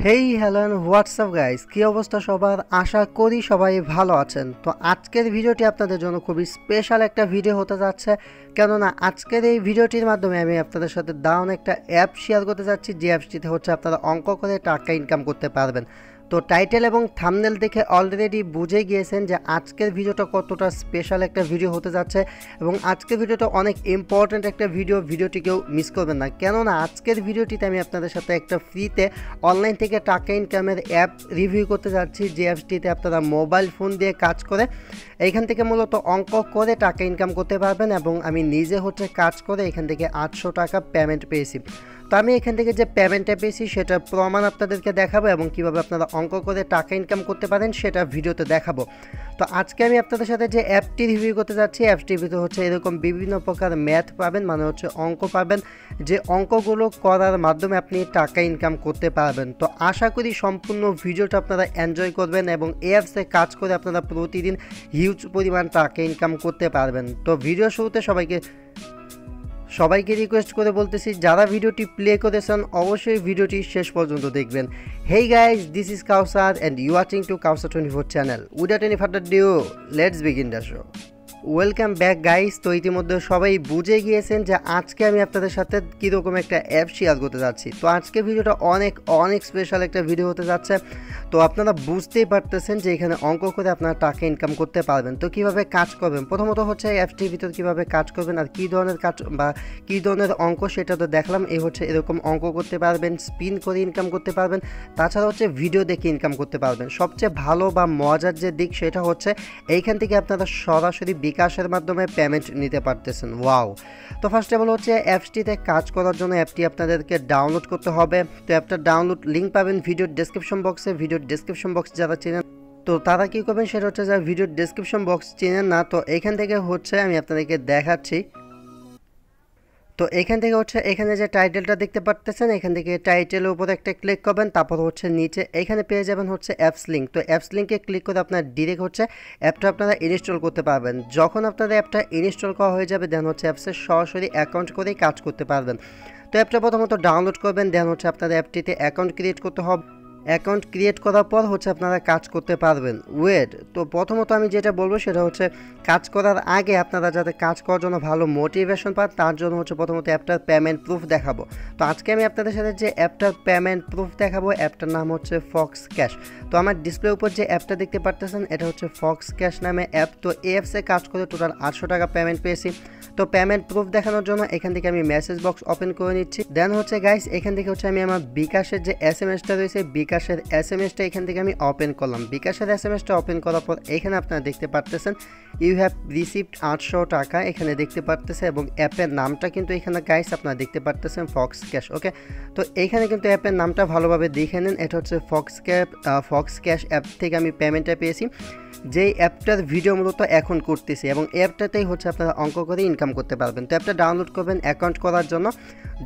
Hey hello WhatsApp guys, কী অবস্থা সবার? আশা করি সবাই ভালো আছেন। তো আজকের ভিডিওটি আপনাদের জন্য খুবই স্পেশাল একটা ভিডিও হতে যাচ্ছে, কেননা আজকের এই ভিডিওটির মাধ্যমে আমি আপনাদের সাথে দারুণ একটা অ্যাপ শেয়ার করতে যাচ্ছি, যে অ্যাপটিতে হচ্ছে আপনারা অঙ্ক করে টাকা ইনকাম করতে পারবেন। তো টাইটেল এবং থাম্বনেল দেখে অলরেডি বুঝে গিয়েছেন যে আজকের ভিডিওটা কতটা স্পেশাল একটা ভিডিও হতে যাচ্ছে, এবং আজকের ভিডিওটা অনেক ইম্পর্ট্যান্ট একটা ভিডিওটি কেউ মিস করবেন না। কেননা আজকের ভিডিওটিতে আমি আপনাদের সাথে একটা ফ্রিতে অনলাইন থেকে টাকা ইনকামের অ্যাপ রিভিউ করতে যাচ্ছি, যে অ্যাপটিতে আপনারা মোবাইল ফোন দিয়ে কাজ করে এইখান থেকে মূলত অঙ্ক করে টাকা ইনকাম করতে পারবেন। এবং আমি নিজে হচ্ছে কাজ করে এখান থেকে 800 টাকা পেমেন্ট পেয়েছি। তো আমি এখান থেকে যে পেমেন্টটা পেয়েছি সেটার প্রমাণ আপনাদেরকে দেখাবো, এবং কীভাবে আপনারা অঙ্ক করে টাকা ইনকাম করতে পারেন সেটা ভিডিওতে দেখাবো। তো আজকে আমি আপনাদের সাথে যে অ্যাপটি রিভিউ করতে যাচ্ছি, অ্যাপটির ভিতরে হচ্ছে এরকম বিভিন্ন প্রকার ম্যাথ পাবেন, মানে হচ্ছে অঙ্ক পাবেন, যে অঙ্কগুলো করার মাধ্যমে আপনি টাকা ইনকাম করতে পারবেন। তো আশা করি সম্পূর্ণ ভিডিওটা আপনারা এনজয় করবেন, এবং এই অ্যাপসে কাজ করে আপনারা প্রতিদিন হিউজ পরিমাণ টাকা ইনকাম করতে পারবেন। তো ভিডিও শুরুতে সবাইকে রিকোয়েস্ট করে বলতেছি, যারা ভিডিওটি প্লে করেছেন অবশ্যই ভিডিওটি শেষ পর্যন্ত দেখবেন। Hey guys, this is Kausar and you watching to Kausar 24 channel. Without any further due, let's begin the show. Welcome back guys. তো ইতিমধ্যে সবাই বুঝে গিয়েছেন যে আজকে আমি আপনাদের সাথে কীরকম একটা অ্যাপ শেয়ার করতে যাচ্ছি। তো আজকে ভিডিওটা অনেক স্পেশাল একটা ভিডিও হতে যাচ্ছে। তো আপনারা বুঝতেই পারতেছেন যে এখানে অঙ্ক করে আপনারা টাকা ইনকাম করতে পারবেন। তো কীভাবে কাজ করবেন, প্রথমত হচ্ছে অ্যাপটির ভিতর কীভাবে কাজ করবেন আর কী ধরনের কাজ বা কী ধরনের অঙ্ক সেটা তো দেখলাম। এই হচ্ছে এরকম অঙ্ক করতে পারবেন, স্পিন করে ইনকাম করতে পারবেন, তাছাড়া হচ্ছে ভিডিও দেখে ইনকাম করতে পারবেন। সবচেয়ে ভালো বা মজার যে দিক সেটা হচ্ছে এইখান থেকে আপনারা সরাসরি bKashের মাধ্যমে পেমেন্ট নিতে পারতেছেন। ওয়াও! তো ফার্স্ট অফ অল হচ্ছে অ্যাপসটিতে কাজ করার জন্য অ্যাপটি আপনাদেরকে ডাউনলোড করতে হবে। তো অ্যাপটার ডাউনলোড লিঙ্ক পাবেন ভিডিওর ডেসক্রিপশন বক্সে। ভিডিওর ডেসক্রিপশন বক্স যারা চেনেন, তো তারা কী করবেন সেটা হচ্ছে, যারা ভিডিওর ডেসক্রিপশন বক্স চেনেন না, তো এখান থেকে হচ্ছে আমি আপনাদেরকে দেখাচ্ছি। তো এখান থেকে হচ্ছে এখানে যে টাইটেলটা দেখতে পারতেছেন, এখান থেকে টাইটেলের উপরে একটা ক্লিক করবেন, তারপর হচ্ছে নিচে এখানে পেয়ে যাবেন হচ্ছে অ্যাপস লিঙ্ক। তো অ্যাপস লিঙ্কে ক্লিক করে আপনার ডিরেক্ট হচ্ছে অ্যাপটা আপনারা ইনস্টল করতে পারবেন। যখন আপনাদের অ্যাপটা ইনস্টল করা হয়ে যাবে, দেন হচ্ছে অ্যাপসের সরাসরি অ্যাকাউন্ট করেই কাজ করতে পারবেন। তো অ্যাপটা প্রথমত ডাউনলোড করবেন, দেন হচ্ছে আপনাদের অ্যাপটিতে অ্যাকাউন্ট ক্রিয়েট করতে হবে। অ্যাকাউন্ট ক্রিয়েট করার পর হচ্ছে আপনারা কাজ করতে পারবেন। তো প্রথমত আমি যেটা বলবো সেটা হচ্ছে, কাজ করার আগে আপনারা যাতে কাজ করার জন্য ভালো মোটিভেশন পান, তার জন্য হচ্ছে প্রথমত অ্যাপটার পেমেন্ট প্রুফ দেখাবো। তো আজকে আমি আপনাদের সাথে যে অ্যাপটার পেমেন্ট প্রুফ দেখাবো, অ্যাপটার নাম হচ্ছে bKash। তো আমার ডিসপ্লের উপর যে অ্যাপটা দেখতে পারতেছেন, এটা হচ্ছে bKash নামে অ্যাপ। তো এই অ্যাপসে কাজ করে টোটাল 800 টাকা পেমেন্ট পেয়েছি। তো পেমেন্ট প্রুফ দেখানোর জন্য এখান থেকে আমি মেসেজ বক্স ওপেন করে নিচ্ছি। দেন হচ্ছে গাইস, এখান থেকে হচ্ছে আমি আমার bKashের যে এসএমএসটা রয়েছে, bKashের এসএমএসটা এখান থেকে আমি ওপেন করলাম। bKashের এসএমএসটা ওপেন করার পর এখানে আপনারা দেখতে পারতেছেন ইউ হ্যাভ রিসিভড 800 টাকা এখানে দেখতে পারতেছে, এবং অ্যাপের নামটা কিন্তু এখানে গাইস আপনারা দেখতে পারতেছেন bKash। ওকে, তো এইখানে কিন্তু অ্যাপের নামটা ভালোভাবে দেখে নেন। এটা হচ্ছে bKash অ্যাপ থেকে আমি পেমেন্টটা পেয়েছি, যেই অ্যাপটার ভিডিও মূলত এখন করতেছি, এবং অ্যাপটাতেই হচ্ছে আপনারা অঙ্ক করে ইনকাম করতে পারবেন। তো অ্যাপটা ডাউনলোড করবেন অ্যাকাউন্ট করার জন্য।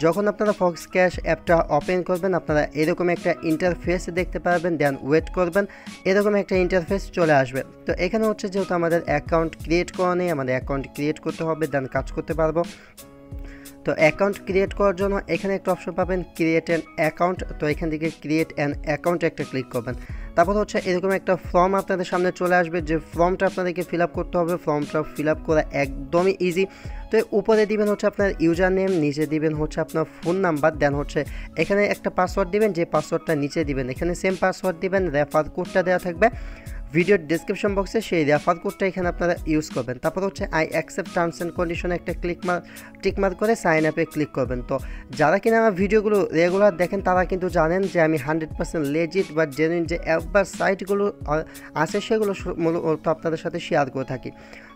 যখন আপনারা bKash অ্যাপটা ওপেন করবেন, আপনারা এরকম একটা ইন্টারফেস দেখতে পারবেন। দেন ওয়েট করবেন, এরকম একটা ইন্টারফেস চলে আসবে। তো এখানে হচ্ছে যেহেতু আমাদের অ্যাকাউন্ট ক্রিয়েট করা নেই, আমাদের অ্যাকাউন্ট ক্রিয়েট করতে হবে, দেন কাজ করতে পারবো। তো অ্যাকাউন্ট ক্রিয়েট করার জন্য এখানে একটা অপশন পাবেন ক্রিয়েট অ্যান অ্যাকাউন্ট। তো এখান থেকে ক্রিয়েট অ্যান অ্যাকাউন্ট একটা ক্লিক করবেন। তারপর হচ্ছে এরকম একটা ফর্ম আপনাদের সামনে চলে আসবে, যে ফর্মটা আপনাদেরকে ফিল আপ করতে হবে। ফর্মটা ফিল আপ করা একদমই ইজি। তো উপরে দিবেন হচ্ছে আপনার ইউজার নেম, নিচে দিবেন হচ্ছে আপনার ফোন নাম্বার, দেন হচ্ছে এখানে একটা পাসওয়ার্ড দিবেন, যে পাসওয়ার্ডটা নিচে দিবেন এখানে সেম পাসওয়ার্ড দিবেন। রেফার কোডটা দেওয়া থাকবে ভিডিওর ডেসক্রিপশন বক্সে, সেই রেফার কোডটা এখানে আপনারা ইউজ করবেন। তারপর হচ্ছে আই অ্যাকসেপ্ট টার্মস অ্যান্ড কন্ডিশনে একটা টিকমার্ক করে সাইন আপে ক্লিক করবেন। তো যারা কিনা আমার ভিডিওগুলো রেগুলার দেখেন, তারা কিন্তু জানেন যে আমি 100% লেজিট বা জেনুইন যে অ্যাপ বা সাইটগুলো আছে সেগুলো মূলত আপনাদের সাথে শেয়ার করে থাকি।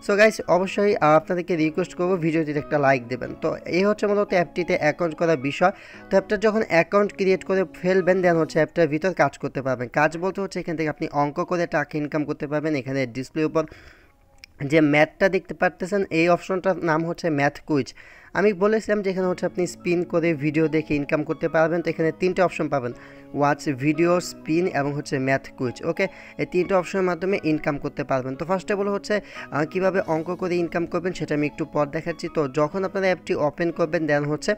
সো গাইস, অবশ্যই আপনাদেরকে রিকোয়েস্ট করবো ভিডিওটিতে একটা লাইক দেবেন। তো এই হচ্ছে মূলত অ্যাপটিতে অ্যাকাউন্ট করার বিষয়। তো অ্যাপটার যখন অ্যাকাউন্ট ক্রিয়েট করে ফেলবেন, দেন হচ্ছে অ্যাপটার ভিতর কাজ করতে পারবেন। কাজ বলতে হচ্ছে এখান থেকে আপনি অঙ্ক করে টাকা ইনকাম করতে পারবেন। এখানে ডিসপ্লের উপর যে ম্যাথটা দেখতে পারতেছেন, এই অপশনটার নাম হচ্ছে ম্যাথ কুইজ। আমি বলেছিলাম যে এখানে হচ্ছে আপনি স্পিন করে ভিডিও দেখে ইনকাম করতে পারবেন। তো এখানে 3টে অপশন পাবেন, ওয়াচ ভিডিও, স্পিন এবং হচ্ছে ম্যাথ কুইজ। ওকে, এই 3টে অপশনের মাধ্যমে ইনকাম করতে পারবেন। তো ফার্স্টে বলে হচ্ছে কীভাবে অঙ্ক করে ইনকাম করবেন সেটা আমি একটু পর দেখাচ্ছি। তো যখন আপনারা অ্যাপটি ওপেন করবেন দেন হচ্ছে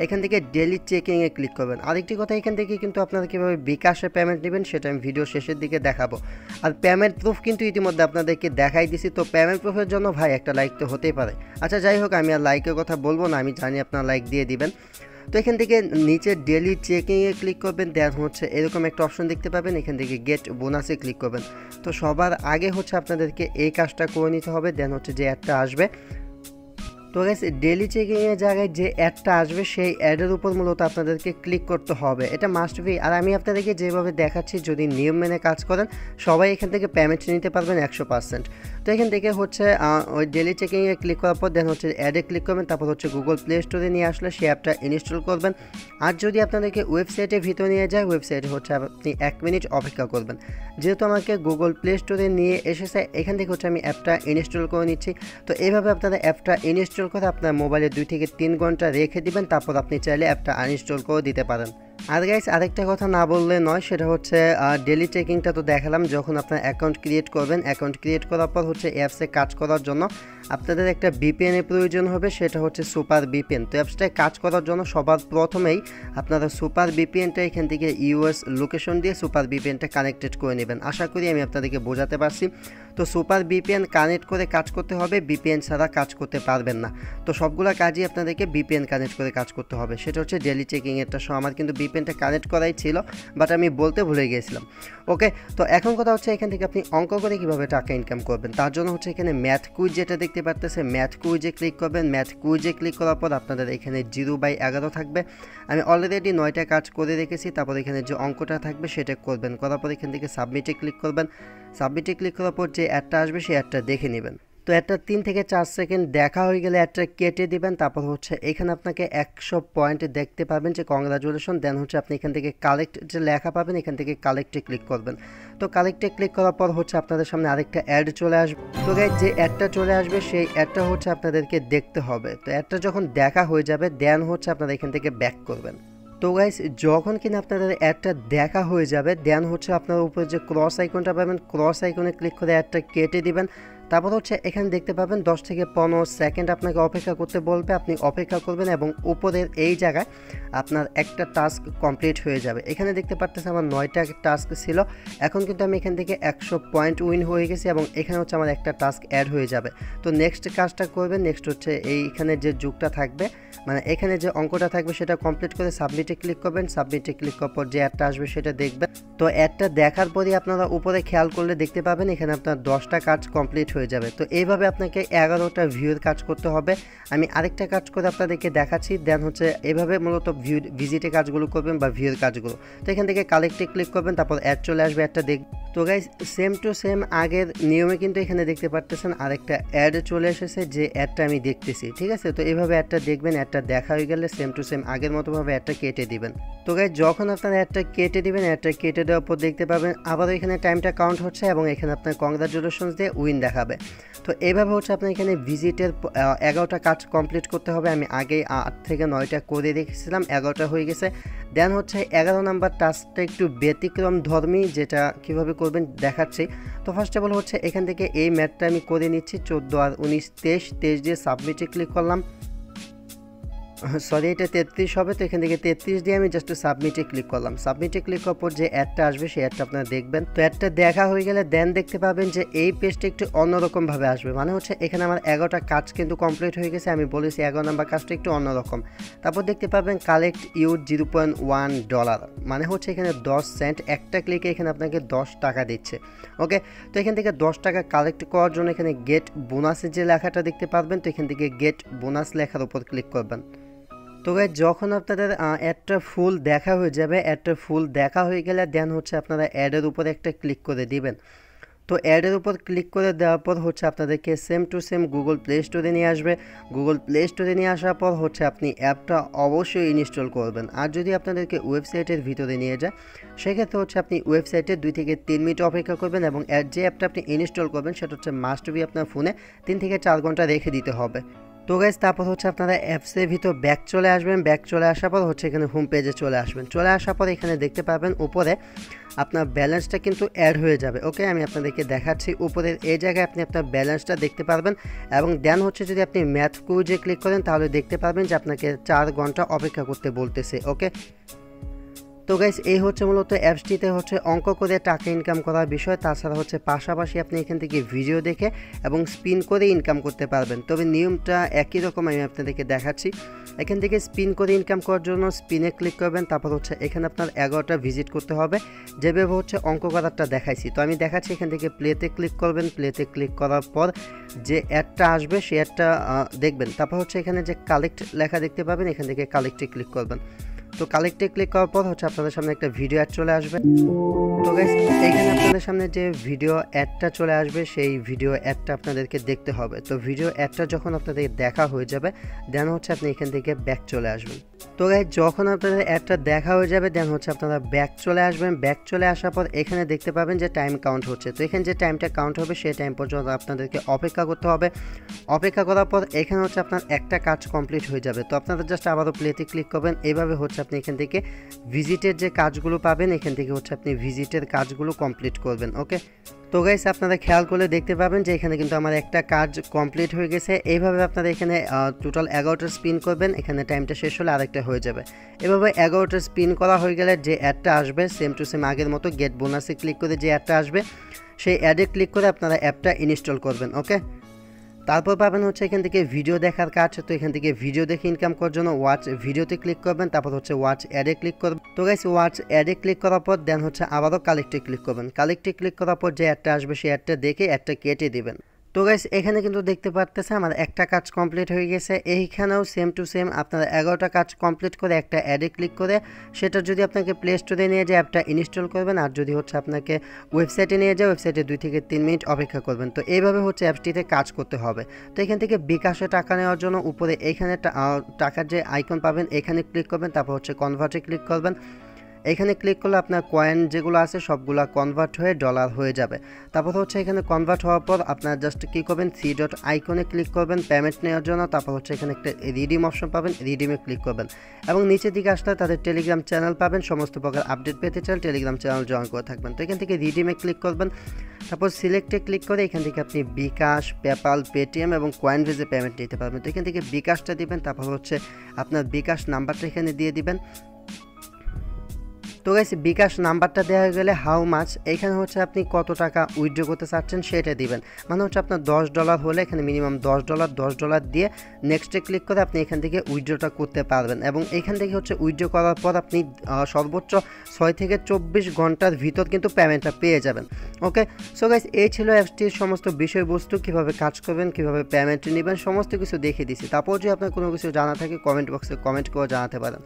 এখান থেকে ডেলি চেকিংয়ে ক্লিক করবেন। আরেকটি কথা, এখান থেকে কিন্তু আপনারা কীভাবে বিকাশে পেমেন্ট নেবেন সেটা আমি ভিডিও শেষের দিকে দেখাবো। আর পেমেন্ট প্রুফ কিন্তু ইতিমধ্যে আপনাদেরকে দেখাই দিছি। তো পেমেন্ট প্রুফের জন্য ভাই একটা লাইক তো হতেই পারে। আচ্ছা যাই হোক, আমি আর লাইকের কথা বলবো না, আমি জানি আপনারা লাইক দিয়ে দিবেন। তো এখান থেকে নিচে ডেলি চেকিংয়ে ক্লিক করবেন, দেন হচ্ছে এরকম একটা অপশন দেখতে পাবেন, এখান থেকে গেট বোনাসে ক্লিক করবেন। তো সবার আগে হচ্ছে আপনাদেরকে এই কাজটা করে নিতে হবে, দেন হচ্ছে যে অ্যাডটা আসবে। তো গাইস, ডেলি চেকিংয়ের জায়গায় যে অ্যাডটা আসবে সেই অ্যাডের উপর মূলত আপনাদেরকে ক্লিক করতে হবে, এটা মাস্ট বি। আর আমি আপনাদেরকে যেভাবে দেখাচ্ছি যদি নিয়ম মেনে কাজ করেন সবাই এখান থেকে পেমেন্ট নিতে পারবেন 100%। তো এখান থেকে হচ্ছে ওই ডেলি চেকিংয়ে ক্লিক করার পর দেন হচ্ছে অ্যাডে ক্লিক করবেন, তারপর হচ্ছে গুগল প্লে স্টোরে নিয়ে আসলে সেই অ্যাপটা ইনস্টল করবেন। আর যদি আপনাদেরকে ওয়েবসাইটের ভিতরে নিয়ে যায়, ওয়েবসাইটে হচ্ছে আপনি 1 মিনিট অপেক্ষা করবেন। যেহেতু আমাকে গুগল প্লে স্টোরে নিয়ে এসেছে, এখান থেকে হচ্ছে আমি অ্যাপটা ইনস্টল করে নিচ্ছি। তো এইভাবে আপনারা অ্যাপটা ইনস্টল করে আপনার মোবাইলে 2 থেকে 3 ঘন্টা রেখে দিবেন, তারপর আপনি চাইলে অ্যাপটা আনইনস্টল করে দিতে পারেন। আর গাইস, আরেকটা কথা না বললে নয়, সেটা হচ্ছে ডেলি চেকিংটা তো দেখালাম। যখন আপনার অ্যাকাউন্ট ক্রিয়েট করবেন, অ্যাকাউন্ট ক্রিয়েট করার পর হচ্ছে অ্যাপসে কাজ করার জন্য আপনাদের একটা বিপিএনের প্রয়োজন হবে, সেটা হচ্ছে সুপার বিপিএন। তো অ্যাপসটায় কাজ করার জন্য সবার প্রথমেই আপনারা সুপার বিপিএনটা এখান থেকে ইউএস লোকেশন দিয়ে সুপার বিপিএনটা কানেক্টেড করে নেবেন। আশা করি আমি আপনাদেরকে বোঝাতে পারছি। তো সুপার বিপিএন কানেক্ট করে কাজ করতে হবে, বিপিএন ছাড়া কাজ করতে পারবেন না। তো সবগুলো কাজই আপনাদেরকে বিপিএন কানেক্ট করে কাজ করতে হবে। সেটা হচ্ছে ডেলি চেকিংয়েরটা সহ আমার কিন্তু বিপিএনটা কানেক্ট করাই ছিল, বাট আমি বলতে ভুলে গিয়েছিলাম। ওকে, তো এখন কথা হচ্ছে এখান থেকে আপনি অঙ্ক করে কীভাবে টাকা ইনকাম করবেন তার জন্য হচ্ছে এখানে ম্যাথ কুইজ যেটা দেখতে পারতেছে, ম্যাথ কুইজে ক্লিক করবেন। ম্যাথ কুইজে ক্লিক করার পর আপনাদের এখানে 0/11 থাকবে। আমি অলরেডি 9টা কাজ করে রেখেছি। তারপর এখানে যে অঙ্কটা থাকবে সেটা করবেন, করার পর এখান থেকে সাবমিটে ক্লিক করবেন। সাবমিটে ক্লিক করার পর যে অ্যাডটা আসবে সেই অ্যাডটা দেখে নেবেন। তো একটা 3 থেকে 4 সেকেন্ড দেখা হয়ে গেলে অ্যাডটা কেটে দিবেন। তারপর হচ্ছে এখানে আপনাকে 100 পয়েন্ট দেখতে পাবেন যে কংগ্রাচুলেশন। দেন হচ্ছে আপনি এখান থেকে কালেক্ট যে লেখা পাবেন, এখান থেকে কালেক্টে ক্লিক করবেন। তো কালেক্টে ক্লিক করার পর হচ্ছে আপনাদের সামনে আরেকটা অ্যাড চলে আসবে। তো গাইস, যে অ্যাডটা চলে আসবে সেই অ্যাডটা হচ্ছে আপনাদেরকে দেখতে হবে। তো অ্যাডটা যখন দেখা হয়ে যাবে দেন হচ্ছে আপনারা এখান থেকে ব্যাক করবেন। তো গাইস, যখন কিনা আপনাদের অ্যাডটা দেখা হয়ে যাবে দেন হচ্ছে আপনার উপরে যে ক্রস আইকনটা পাবেন, ক্রস আইকনে ক্লিক করে অ্যাডটা কেটে দিবেন। তারপর হচ্ছে এখানে দেখতে পাবেন 10 থেকে 15 সেকেন্ড আপনাকে অপেক্ষা করতে বলবে, আপনি অপেক্ষা করবেন এবং উপরের এই জায়গায় আপনার একটা টাস্ক কমপ্লিট হয়ে যাবে। এখানে দেখতে পাচ্ছেন আমার 9টা টাস্ক ছিল, এখন কিন্তু আমি এখান থেকে 100 পয়েন্ট উইন হয়ে গেছি এবং এখানে হচ্ছে আমার একটা টাস্ক অ্যাড হয়ে যাবে। তো নেক্সট কাজটা করবেন, নেক্সট হচ্ছে এইখানে যে যুগটা থাকবে, মানে এখানে যে অঙ্কটা থাকবে সেটা কমপ্লিট করে সাবমিটে ক্লিক করবেন। সাবমিটে ক্লিক করার পর যে অ্যাডটা আসবে সেটা দেখবেন। তো অ্যাডটা দেখার পরই আপনারা উপরে খেয়াল করলে দেখতে পাবেন এখানে আপনার 10টা কাজ কমপ্লিট হয়ে যাবে। তো এইভাবে আপনাকে 11টা ভিউর কাজ করতে হবে। আমি আরেকটা কাজ করে আপনাদেরকে দেখাচ্ছি। দেন হচ্ছে এভাবে মূলত ভিজিটে কাজগুলো করবেন বা ভিউর কাজগুলো। তো এখান থেকে কালেক্টে ক্লিক করবেন, তারপর অ্যাড চলে আসবে, অ্যাডটা দেখ। তো গাইস, সেম টু সেম আগের নিয়মে কিন্তু এখানে দেখতে পারতেছেন আরেকটা অ্যাড চলে এসেছে, যে অ্যাডটা আমি দেখতেছি। ঠিক আছে, তো এইভাবে অ্যাডটা দেখবেন। অ্যাডটা দেখা হয়ে গেলে সেম টু সেম আগের মতোভাবে অ্যাডটা কেটে দিবেন। তো গাইস, যখন আপনারা অ্যাডটা কেটে দিবেন, অ্যাডটা কেটে দেওয়ার পর দেখতে পাবেন আবারও এখানে টাইমটা কাউন্ট হচ্ছে এবং এখানে আপনার কংগ্রাচুলেশনস দিয়ে উইন দেখাবে। তো এইভাবে হচ্ছে আপনার এখানে ভিজিটের 11টা কাজ কমপ্লিট করতে হবে। আমি আগেই 8 থেকে 9টা করে রেখেছিলাম, 11টা হয়ে গেছে। দেন হচ্ছে 11 নাম্বার টাস্কটা একটু ব্যতিক্রম ধর্মী, যেটা কিভাবে করবেন দেখাচ্ছি। তো ফার্স্ট অফ অল হচ্ছে এখান থেকে এই ম্যাথটা আমি করে নিচ্ছি। 14 আর 19 23 দিয়ে সাবমিটে ক্লিক করলাম। সরি, এটা 33 হবে। তো এখান থেকে 33 দিয়ে আমি জাস্ট সাবমিটে ক্লিক করলাম। সাবমিটে ক্লিক করার পর যে অ্যাডটা আসবে সেই অ্যাডটা আপনারা দেখবেন। তো অ্যাডটা দেখা হয়ে গেলে দেন দেখতে পাবেন যে এই পেজটা একটু অন্যরকমভাবে আসবে। মানে হচ্ছে এখানে আমার 11টা কাজ কিন্তু কমপ্লিট হয়ে গেছে। আমি বলেছি 11 নাম্বার কাজটা একটু অন্যরকম। তারপর দেখতে পাবেন কালেক্ট ইউর $0.1, মানে হচ্ছে এখানে 10 সেন্ট। একটা ক্লিকে এখানে আপনাকে 10 টাকা দিচ্ছে। ওকে, তো এখান থেকে 10 টাকা কালেক্ট করার জন্য এখানে গেট বোনাসের যে লেখাটা দেখতে পারবেন, তো এখান থেকে গেট বোনাস লেখার উপর ক্লিক করবেন। তো গাইস, যখন আপনাদের অ্যাডটা ফুল দেখা হয়ে যাবে, অ্যাডটা ফুল দেখা হয়ে গেলে দেন হচ্ছে আপনারা অ্যাডের উপর একটা ক্লিক করে দিবেন। তো অ্যাডের উপর ক্লিক করে দেওয়ার পর হচ্ছে আপনাদেরকে same to same Google play স্টোরে নিয়ে আসবে। গুগল প্লে স্টোরে নিয়ে আসার পর হচ্ছে আপনি অ্যাপটা অবশ্যই ইনস্টল করবেন। আর যদি আপনাদেরকে ওয়েবসাইটের ভিতরে নিয়ে যায় সেক্ষেত্রে হচ্ছে আপনি ওয়েবসাইটে 2 থেকে 3 মিনিট অপেক্ষা করবেন এবং যে অ্যাপটা আপনি ইনস্টল করবেন সেটা হচ্ছে মাস্ট বি আপনার ফোনে 3 থেকে 4 ঘন্টা রেখে দিতে হবে। তো গাইস তারপর হচ্ছে আপনারা অ্যাপসের ভিতর ব্যাক চলে আসবেন, ব্যাক চলে আসার পর হচ্ছে এখানে হোম পেজে চলে আসবেন। চলে আসার পর এখানে দেখতে পাবেন উপরে আপনার ব্যালেন্সটা কিন্তু অ্যাড হয়ে যাবে। ওকে, আমি আপনাদেরকে দেখাচ্ছি। উপরের এই জায়গায় আপনি আপনার ব্যালেন্সটা দেখতে পারবেন এবং দেন হচ্ছে যদি আপনি ম্যাথ কুইজে ক্লিক করেন তাহলে দেখতে পারবেন যে আপনাকে 4 ঘন্টা অপেক্ষা করতে বলতেছে। ওকে, তো গাইস এই হচ্ছে মূলত অ্যাপসটিতে হচ্ছে অঙ্ক করে টাকা ইনকাম করার বিষয়। তাছাড়া হচ্ছে পাশাপাশি আপনি এখান থেকে ভিডিও দেখে এবং স্পিন করে ইনকাম করতে পারবেন। তবে নিয়মটা একই রকম, আমি আপনাদেরকে দেখাচ্ছি। এখান থেকে স্পিন করে ইনকাম করার জন্য স্পিনে ক্লিক করবেন, তারপর হচ্ছে এখানে আপনার 11টা ভিজিট করতে হবে, যেভাবে হচ্ছে অঙ্ক করারটা দেখাইছি। তো আমি দেখাচ্ছি, এখান থেকে প্লেতে ক্লিক করবেন। প্লেতে ক্লিক করার পর যে অ্যাডটা আসবে সেই অ্যাডটা দেখবেন। তারপর হচ্ছে এখানে যে কালেক্ট লেখা দেখতে পাবেন, এখান থেকে কালেক্টে ক্লিক করবেন। তো কালেক্টে ক্লিক করার পর হচ্ছে আপনাদের সামনে একটা ভিডিও অ্যাড চলে আসবে। তো গাইস এখানে আপনাদের সামনে যে ভিডিও অ্যাডটা চলে আসবে সেই ভিডিও অ্যাডটা আপনাদেরকে দেখতে হবে। তো ভিডিও অ্যাডটা যখন আপনাদের দেখা হয়ে যাবে দেন হচ্ছে আপনি এখান থেকে ব্যাক চলে আসবেন। তো গাইস যখন আপনাদের অ্যাডটা দেখা হয়ে যাবে দেন হচ্ছে আপনারা ব্যাক চলে আসবেন। ব্যাক চলে আসার পর এখানে দেখতে পাবেন যে টাইম কাউন্ট হচ্ছে। তো এখানে যে টাইমটা কাউন্ট হবে সেই টাইম পর্যন্ত আপনাদেরকে অপেক্ষা করতে হবে। অপেক্ষা করার পর এখানে হচ্ছে আপনার একটা কাজ কমপ্লিট হয়ে যাবে। তো আপনারা জাস্ট আবারও প্লেতে ক্লিক করবেন। এইভাবে হচ্ছে আপনি এখান থেকে ভিজিটের যে কাজগুলো পাবেন এখান থেকে হচ্ছে আপনি ভিজিটের কাজগুলো কমপ্লিট করবেন। ওকে, তো গাইস আপনারা খেয়াল করলে দেখতে পাবেন যে এখানে কিন্তু আমার একটা কাজ কমপ্লিট হয়ে গেছে। এইভাবে আপনারা এখানে টোটাল 11টা স্পিন করবেন, এখানে টাইমটা শেষ হলে আরেকটা হয়ে যাবে। এভাবে 11টা স্পিন করা হয়ে গেলে যে অ্যাডটা আসবে সেম টু সেম আগের মতো গেট বোনাসে ক্লিক করে যে অ্যাডটা আসবে সেই অ্যাডে ক্লিক করে আপনারা অ্যাপটা ইনস্টল করবেন। ওকে, তারপর পাবেন হচ্ছে এখান থেকে ভিডিও দেখার কাজ। তো এখান থেকে ভিডিও দেখে ইনকাম করার জন্য ওয়াচ ভিডিওতে ক্লিক করবেন, তারপর হচ্ছে ওয়াচ অ্যাডে ক্লিক করবেন। তো গাইস ওয়াচ অ্যাডে ক্লিক করার পর দেন হচ্ছে আবারও কালেক্টে ক্লিক করবেন। কালেক্টে ক্লিক করার পর যে অ্যাডটা আসবে সেই অ্যাডটা দেখে অ্যাডটা কেটে দিবেন। তো গাইস এখানে কিন্তু দেখতে পারতেছে আমার একটা কাজ কমপ্লিট হয়ে গেছে। এইখানেও সেম টু সেম আপনারা 11টা কাজ কমপ্লিট করে একটা অ্যাডে ক্লিক করে সেটা যদি আপনাকে প্লে স্টোরে নিয়ে যায় অ্যাপটা ইনস্টল করবেন, আর যদি হচ্ছে আপনাকে ওয়েবসাইটে নিয়ে যায় ওয়েবসাইটে 2 থেকে 3 মিনিট অপেক্ষা করবেন। তো এইভাবে হচ্ছে অ্যাপসটিতে কাজ করতে হবে। তো এখান থেকে bKash টাকা নেওয়ার জন্য উপরে এখানে টাকার যে আইকন পাবেন এখানে ক্লিক করবেন, তারপর হচ্ছে কনভার্টে ক্লিক করবেন। এখানে ক্লিক করলে আপনার কয়েন যেগুলো আছে সবগুলো কনভার্ট হয়ে ডলার হয়ে যাবে। তারপর হচ্ছে এখানে কনভার্ট হওয়ার পর আপনারা জাস্ট কী করবেন, 3 ডট আইকনে ক্লিক করবেন পেমেন্ট নেওয়ার জন্য। তারপর হচ্ছে এখানে একটা রিডিম অপশন পাবেন, রিডিমে ক্লিক করবেন এবং নিচের দিকে আসলে তাদের টেলিগ্রাম চ্যানেল পাবেন। সমস্ত প্রকার আপডেট পেতে চান টেলিগ্রাম চ্যানেল জয়েন করে থাকবেন। তো এখান থেকে রিডিমে ক্লিক করবেন, তারপর সিলেক্টে ক্লিক করে এখান থেকে আপনি bKash, পেপ্যাল, পেটিএম এবং কয়েনবেজে পেমেন্ট নিতে পারবেন। তো এখান থেকে bKashটা দিবেন, তারপর হচ্ছে আপনার bKash নাম্বারটা এখানে দিয়ে দিবেন। তো গাইস bKash নাম্বারটা দেওয়া হয়ে গেলে হাউ মাছ এখানে হচ্ছে আপনি কত টাকা উইথড্র করতে চাচ্ছেন সেটা দিবেন। মানে হচ্ছে আপনার $10 হলে এখানে মিনিমাম $10 দিয়ে নেক্সটে ক্লিক করে আপনি এখান থেকে উইথড্রটা করতে পারবেন এবং এখান থেকে হচ্ছে উইথড্র করার পর আপনি সর্বোচ্চ 6 থেকে 24 ঘন্টার ভিতর কিন্তু পেমেন্টটা পেয়ে যাবেন। ওকে, সো গাইস এই ছিল অ্যাপসটির সমস্ত বিষয়বস্তু, কীভাবে কাজ করবেন, কীভাবে পেমেন্ট নেবেন, সমস্ত কিছু দেখিয়ে দিচ্ছি। তারপর যদি আপনার কোনো কিছু জানা থাকে কমেন্ট বক্সে কমেন্ট করে জানাতে পারেন।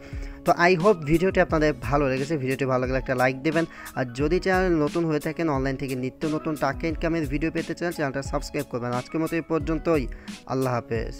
তো আই হোপ ভিডিওটি আপনাদের ভালো লেগেছে। ভিডিওটি ভালো লাগলে একটা লাইক দেবেন, আর যদি চ্যানেল নতুন হয়ে থাকেন অনলাইন থেকে নিত্য নতুন টাকা ইনকামের ভিডিও পেতে চান চ্যানেলটা সাবস্ক্রাইব করবেন। আজকের মতো এই পর্যন্তই, আল্লাহ হাফেজ।